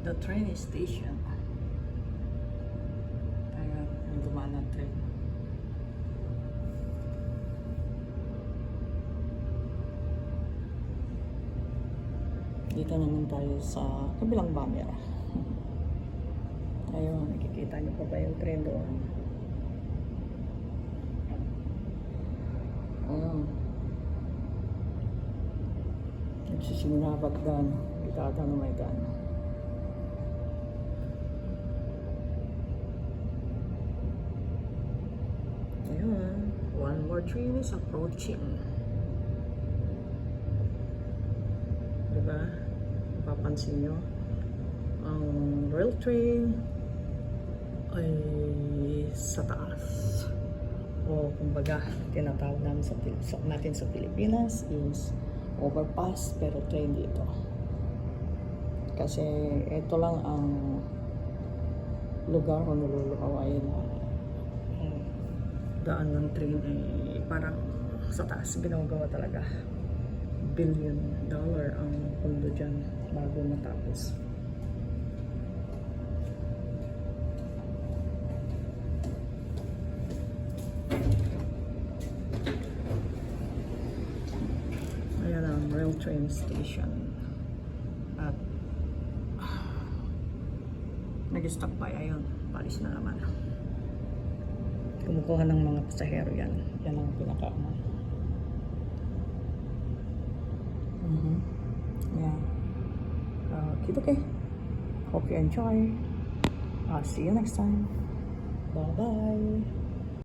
the train station. Ayan, yung dumaan ng train. Dito naman tayo sa kabilang camera. Ayun, nakikita niyo pa ba yung train doon? Ayun. Nagsisinabag doon. Kitata na may daan. Ayun. One more train is approaching. Diba? Papansin nyo, ang rail train ay sa taas, o kumbaga tinatawag namin natin sa Pilipinas is overpass, pero train dito kasi ito lang ang lugar kung nilulukawain na daan ng train ay parang sa taas. Ginagawa talaga, $1 billion ang pundo dyan bago matapos. Ayan ang rail train station at nag-stop by. Ayun, palis na naman. Kumukuha ng mga pasahero yan. Yan ang pinaka yeah. Okay. Hope you enjoy. See you next time. Bye bye.